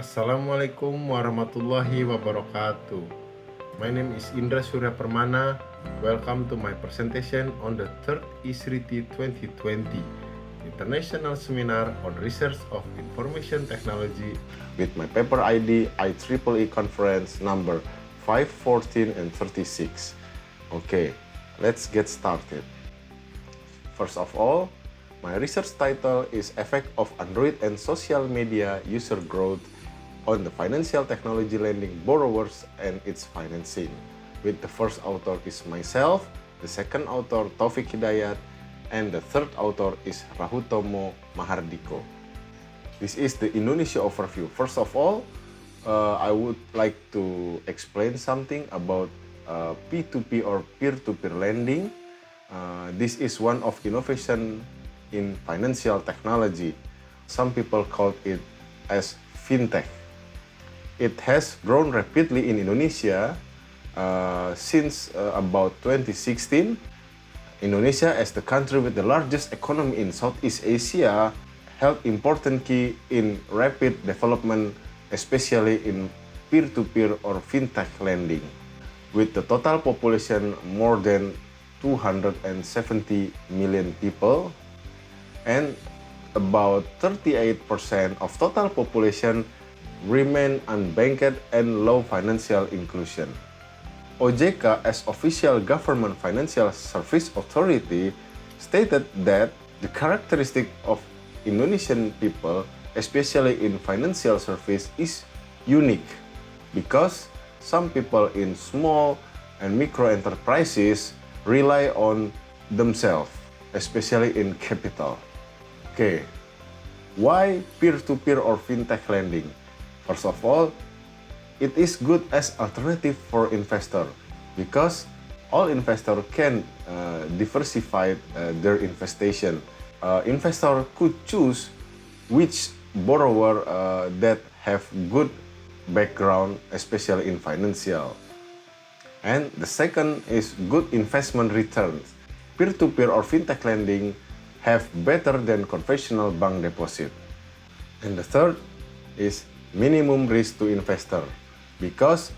Assalamualaikum warahmatullahi wabarakatuh. My name is Indra Surya Permana. Welcome to my presentation on the third ISRITI 2020 International Seminar on Research of Information Technology with my paper ID IEEE Conference number 514 and 36. Okay, let's get started. First of all, my research title is Effect of Android and Social Media User Growth on the Financial Technology Lending Borrowers and its Financing. With the first author is myself, the second author Taufik Hidayat, and the third author is Rahutomo Mahardiko. This is the Indonesia Overview. First of all, I would like to explain something about P2P or peer-to-peer lending. This is one of innovation in financial technology. Some people call it as Fintech. It has grown rapidly in Indonesia since about 2016. Indonesia, as the country with the largest economy in Southeast Asia, held important key in rapid development, especially in peer-to-peer or Fintech lending. With the total population more than 270 million people, and about 38% of total population remain unbanked and low financial inclusion. OJK, as official government financial service authority, stated that the characteristic of Indonesian people, especially in financial service, is unique because some people in small and micro enterprises rely on themselves, especially in capital. Okay, why peer-to-peer or fintech lending? First of all, it is good as alternative for investor because all investor can diversify their investation. Investor could choose which borrower that have good background, especially in financial. And the second is good investment returns. Peer-to-peer or fintech lending have better than conventional bank deposit. And the third is minimum risk to investor because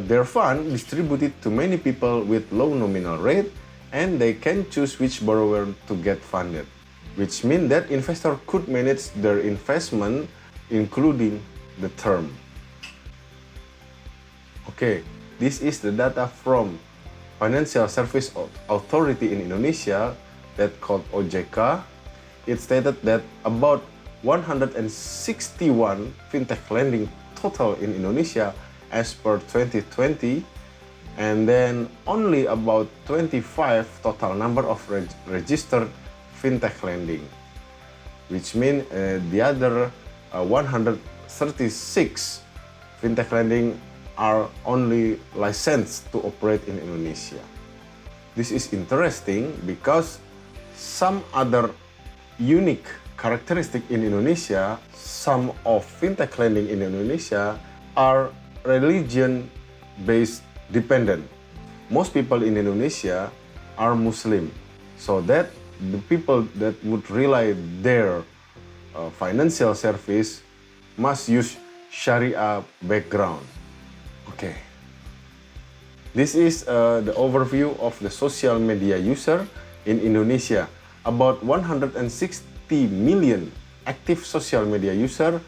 their fund distributed to many people with low nominal rate and they can choose which borrower to get funded, which means that investor could manage their investment including the term. Okay, this is the data from Financial Service Authority in Indonesia that called OJK. It stated that about 161 fintech lending total in Indonesia as per 2020, and then only about 25 total number of registered fintech lending, which means the other 136 fintech lending are only licensed to operate in Indonesia. This is interesting because some other unique characteristic in Indonesia, some of fintech lending in Indonesia are religion-based dependent. Most people in Indonesia are Muslim, so that the people that would rely their financial service must use Sharia background. Okay. This is the overview of the social media user in Indonesia. About 160 million active social media user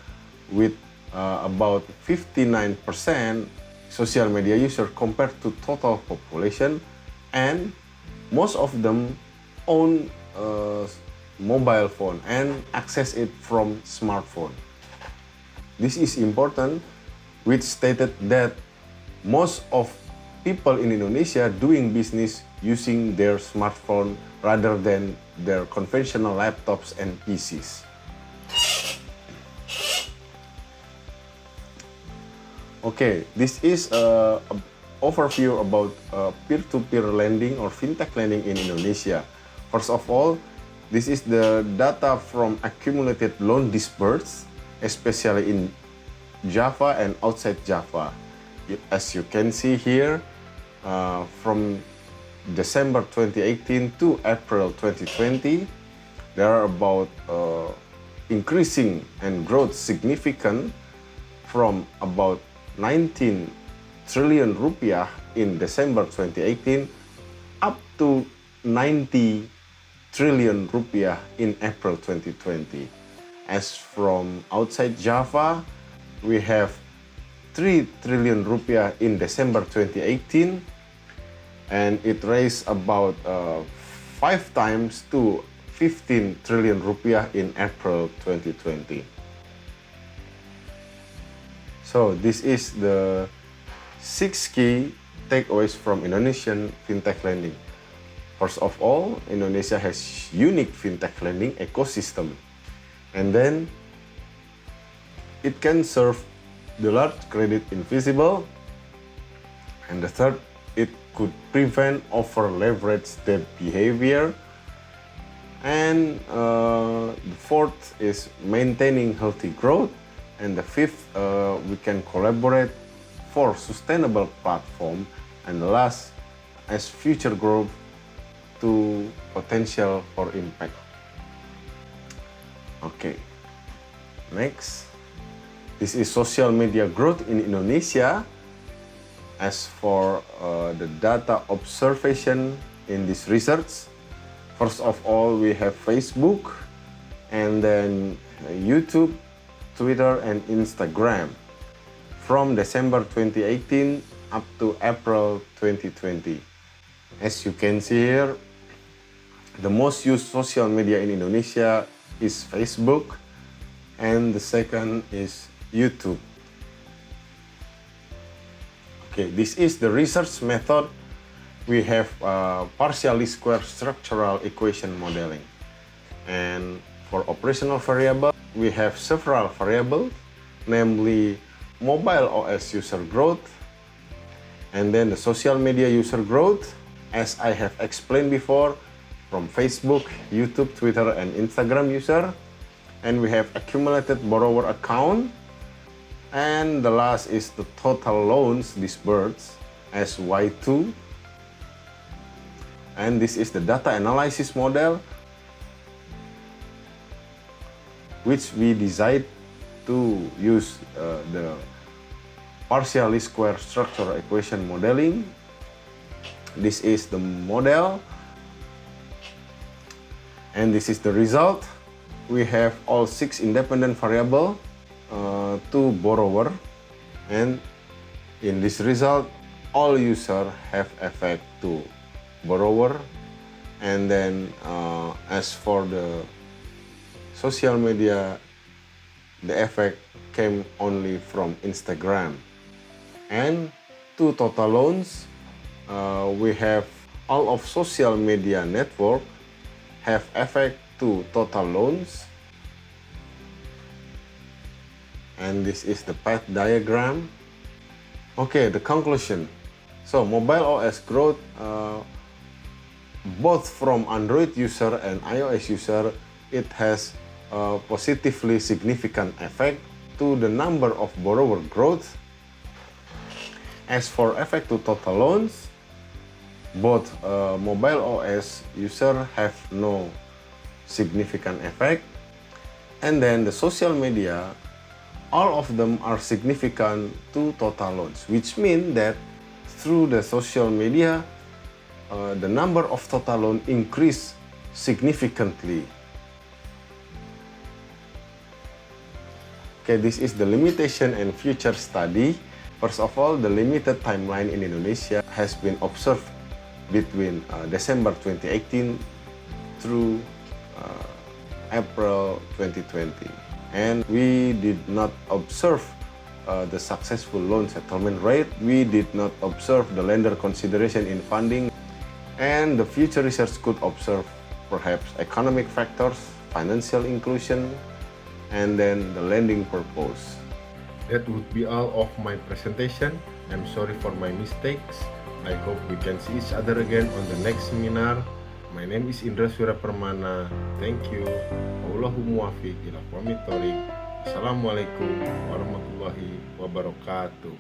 with about 59% social media user compared to total population, and most of them own mobile phone and access it from smartphone. This is important, which stated that most of people in Indonesia doing business using their smartphone rather than their conventional laptops and PCs. Okay, this is an overview about peer-to-peer lending or fintech lending in Indonesia. First of all, this is the data from accumulated loan disbursed, especially in Java and outside Java. As you can see here, from December 2018 to April 2020, there are about increasing and growth significant from about 19 trillion rupiah in December 2018 up to 90 trillion rupiah in April 2020. As from outside Java, we have 3 trillion rupiah in December 2018, and it raised about 5 times to 15 trillion rupiah in April 2020. So this is the 6 key takeaways from Indonesian fintech lending. First of all, Indonesia has unique fintech lending ecosystem, and then it can serve the large credit invisible, and the third, it could prevent over-leveraged debt behavior, and the fourth is maintaining healthy growth, and the fifth, we can collaborate for sustainable platform, and the last, as future growth to potential for impact. Okay, next. This is social media growth in Indonesia. As for the data observation in this research, first of all, we have Facebook, and then YouTube, Twitter, and Instagram from December 2018 up to April 2020. As you can see here, the most used social media in Indonesia is Facebook, and the second is YouTube. Okay, this is the research method. We have partially square structural equation modeling. And for operational variable, we have several variables, namely mobile OS user growth, and then the social media user growth, as I have explained before, from Facebook, YouTube, Twitter, and Instagram user. And we have accumulated borrower account. And the last is the total loans disbursed as Y2. And this is the data analysis model, which we decided to use the partially square structure equation modeling. This is the model, and this is the result. We have all 6 independent variables to borrower, and in this result, all users have effect to borrower. And then as for the social media, the effect came only from Instagram. And to total loans, we have all of social media network have effect to total loans. And this is the path diagram. Okay, the conclusion. So mobile OS growth, both from Android user and iOS user, it has a positively significant effect to the number of borrower growth. As for effect to total loans, both mobile OS user have no significant effect, and then the social media, all of them are significant to total loans, which means that through the social media, the number of total loan increase significantly. Okay, this is the limitation and future study. First of all, the limited timeline in Indonesia has been observed between December 2018 through April 2020. And we did not observe the successful loan settlement rate. We did not observe the lender consideration in funding. And the future research could observe perhaps economic factors, financial inclusion, and then the lending purpose. That would be all of my presentation. I'm sorry for my mistakes. I hope we can see each other again on the next seminar. My name is Indra Surya Permana. Thank you. Wallahu muwaffiq ila aqwamit thoriq. Assalamualaikum warahmatullahi wabarakatuh.